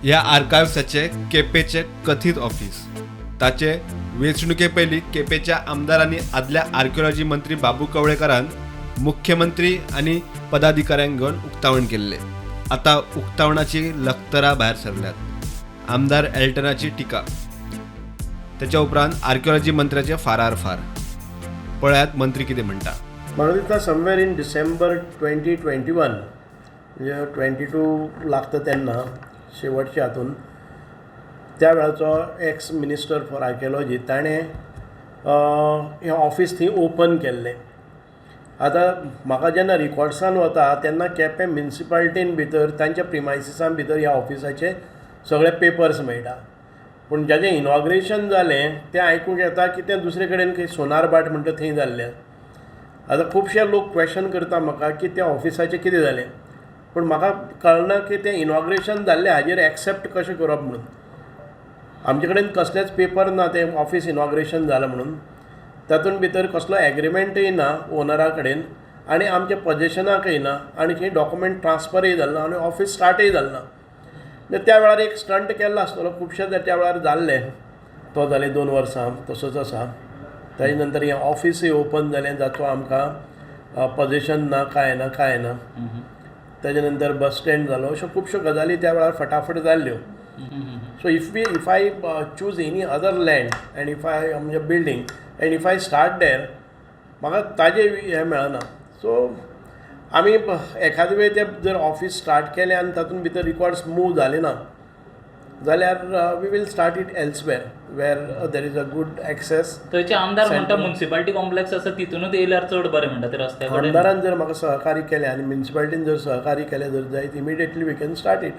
ह्या आर्कायव्साचे केपेचे कथीत ऑफिस ताचे वेंचणुके पयलीं केपेच्या आमदारांनी आदल्या आर्किओलॉजी मंत्री बाबू कवळेकरान मुख्यमंत्री आनी पदाधिकाऱ्यांक घेवन उक्तावण केल्ले. आतां उक्तावणाची लखतरां भायर सरल्यात. आमदार एल्टनाची टिका, त्याच्या उपरांत आर्किओलॉजी मंत्र्याचे फारार फार. पळयात मंत्री कितें म्हणटा. म्हाका दिसता समवेर इन डिसेंबर 2021 म्हणजे 22 लागता तेन्ना शेवटच्या हातून त्या वेळाचो एक्स मिनिस्टर फॉर आर्किओलॉजी ताणें हें ऑफिस थंय ओपन केल्लें. आतां म्हाका जेन्ना रिकॉर्ड्सान वता तेन्ना केपें म्युनिसिपालिटीन भितर तांच्या प्रिमायसिसान भितर ह्या ऑफिसाचे सगळे पेपर्स मेळटा. पूण जेजें इनॉग्रेशन जालें तें आयकूंक येता की तें दुसरे कडेन खंय सोनारबाट म्हणटा थंय जाल्लें. आतां खुबशे लोक क्वेश्चन करता म्हाका की त्या ऑफिसाचें कितें जालें, पूण म्हाका कळना की तें इनॉग्रेशन जाल्लें हाजेर एक्सेप्ट कशें करप म्हणून. आमचे कडेन कसलेच पेपर ना तें ऑफिस इनॉग्रेशन जालां म्हणून. तातूंत भितर कसलो एग्रिमेंटूय ना ओनरा कडेन आनी आमच्या पोजेशनाकय ना आनी खंय डॉक्युमेंट ट्रान्सफरय जालें ना आनी ऑफिस स्टार्टय जालें ना. त्या वेळार एक स्टंट केल्लो आसतलो खुबशे त्या वेळार जाल्लें. तो जालें 2 वर्सां तसोच आसा. ताजे नंतर हें ऑफिसूय ओपन जालें जाचो आमकां पोजिशन ना कांय ना. ताजे नंतर बस स्टँड जालो. अश्यो खुबश्यो गजाली त्या वेळार फटाफट जाल्ल्यो. So if I choose any other land and if I म्हणजे building and if I start there म्हाका ताजें हें मेळना. सो आमी एखादे वेळ तें जर ऑफिस स्टार्ट केलें आनी तातूंत भितर रिकॉर्ड्स मूव जाले ना जाल्यार we will start it elsewhere where there is a good access. थंयचे आमदार म्हणटा म्युनिसिपालिटी कॉम्प्लेक्स आसा तितूनच येयल्यार चड बरें म्हणटा ते रस्त्या कडेन. आमदारान जर म्हाका सहकार्य केलें आनी म्युनिसिपालिटीन जर सहकार्य केलें जर जायत immediately we can start it.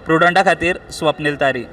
प्रुडंटा खातीर स्वप्नील तारी.